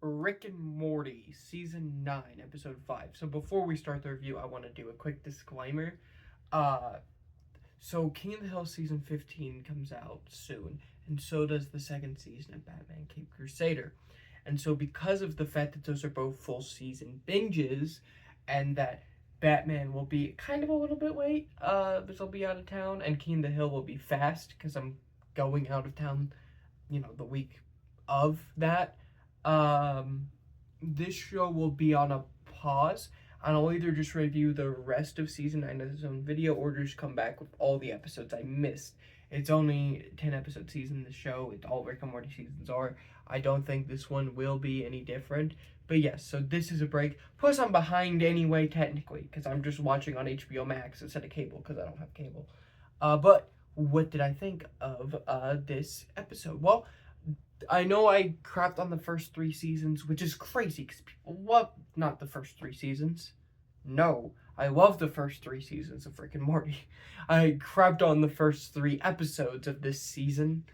Rick and Morty, Season 9, Episode 5. So before we start the review, I want to do a quick disclaimer. Uh, so King of the Hill Season 15 comes out soon, and so does the second season of Batman Cape Crusader. And so because of the fact that those are both full season binges, and that Batman will be kind of a little bit late, because I'll be out of town, and King of the Hill will be fast, because I'm going out of town, the week of that. This show will be on a pause, and I'll either just review the rest of season 9 as its own video or just come back with all the episodes I missed. It's only 10 episode season, the show. It's all Rick and Morty seasons are. I don't think this one will be any different. But yes, so this is a break. Plus, I'm behind anyway, technically, because I'm just watching on HBO Max instead of cable, because I don't have cable. But what did I think of this episode? Well, I know I crapped on the first 3 seasons, which is crazy because people love not the first 3 seasons. No, I love the first 3 seasons of Rick and Morty. I crapped on the first 3 episodes of this season,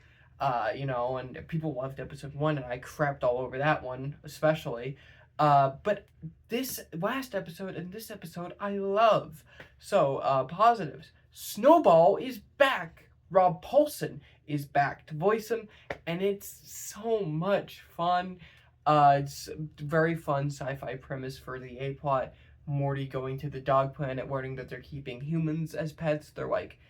and people loved episode 1, and I crapped all over that one, especially. But this last episode and this episode, I love. So, positives. Snowball is back. Rob Paulsen is back to voice him, and it's so much fun. It's a very fun sci-fi premise for the A-plot. Morty going to the dog planet, learning that they're keeping humans as pets. They're like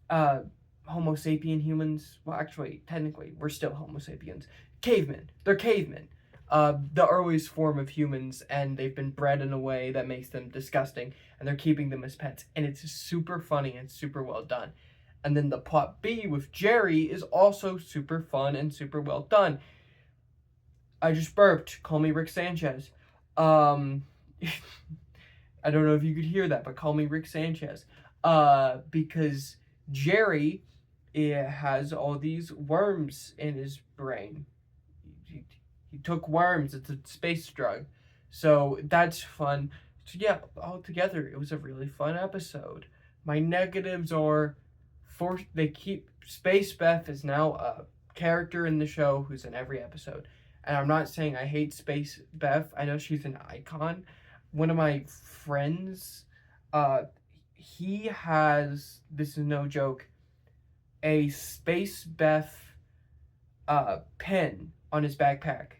Homo sapien humans. Well, actually, technically, we're still Homo sapiens. Cavemen. They're cavemen. The earliest form of humans, and they've been bred in a way that makes them disgusting, and they're keeping them as pets. And it's super funny and super well done. And then the plot B with Jerry is also super fun and super well done. I just burped. Call me Rick Sanchez. I don't know if you could hear that, but call me Rick Sanchez. Because Jerry has all these worms in his brain. He took worms. It's a space drug. So that's fun. So yeah, altogether, it was a really fun episode. My negatives are... they keep Space Beth is now a character in the show who's in every episode, and I'm not saying I hate Space Beth. I know she's an icon. One of my friends, he has, this is no joke, a Space Beth pen on his backpack,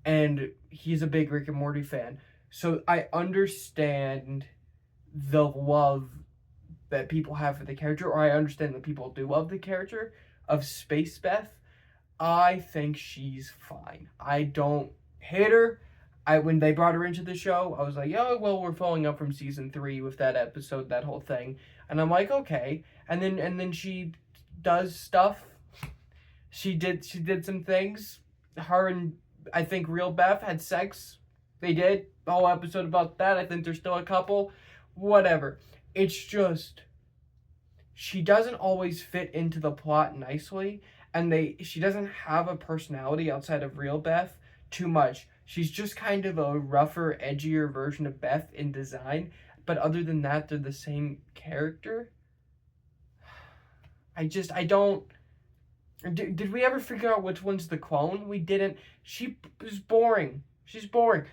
and he's a big Rick and Morty fan. So I understand the love that people have for the character, or I understand that people do love the character of Space Beth. I think she's fine. I don't hate her. When they brought her into the show, I was like, oh, well, we're following up from season 3 with that episode, that whole thing. And I'm like, okay. And then she does stuff. She did some things. Her and, I think, Real Beth had sex. They did. The whole episode about that. I think there's still a couple. Whatever. It's just, she doesn't always fit into the plot nicely, and she doesn't have a personality outside of Real Beth too much. She's just kind of a rougher, edgier version of Beth in design, but other than that, they're the same character. I don't... Did we ever figure out which one's the clone? We didn't. She is boring. She's boring.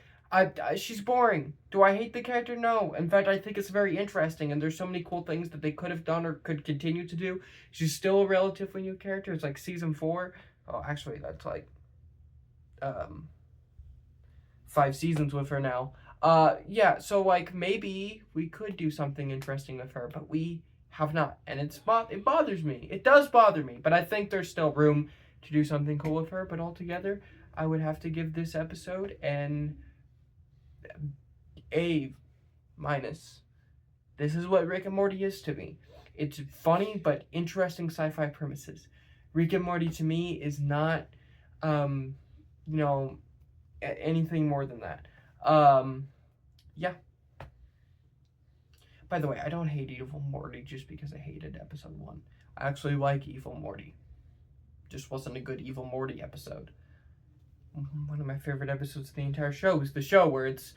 She's boring. Do I hate the character? No. In fact, I think it's very interesting, and there's so many cool things that they could have done or could continue to do. She's still a relatively new character. It's like season 4. Oh, actually, that's like 5 seasons with her now. Yeah, so like maybe we could do something interesting with her, but we have not, and it bothers me. It does bother me, but I think there's still room to do something cool with her. But altogether, I would have to give this episode an A-. This is what Rick and Morty is to me. It's funny but interesting sci-fi premises. Rick and Morty to me is not, anything more than that. Yeah. By the way, I don't hate Evil Morty just because I hated episode 1. I actually like Evil Morty. Just wasn't a good Evil Morty episode. One of my favorite episodes of the entire show is the show where it's,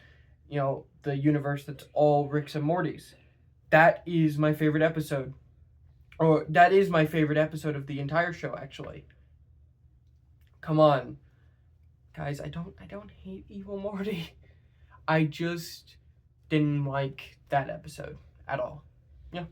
the universe that's all Ricks and Mortys. That is my favorite episode. Or that is my favorite episode of the entire show, actually. Come on. Guys, I don't hate Evil Morty. I just didn't like that episode at all. Yeah.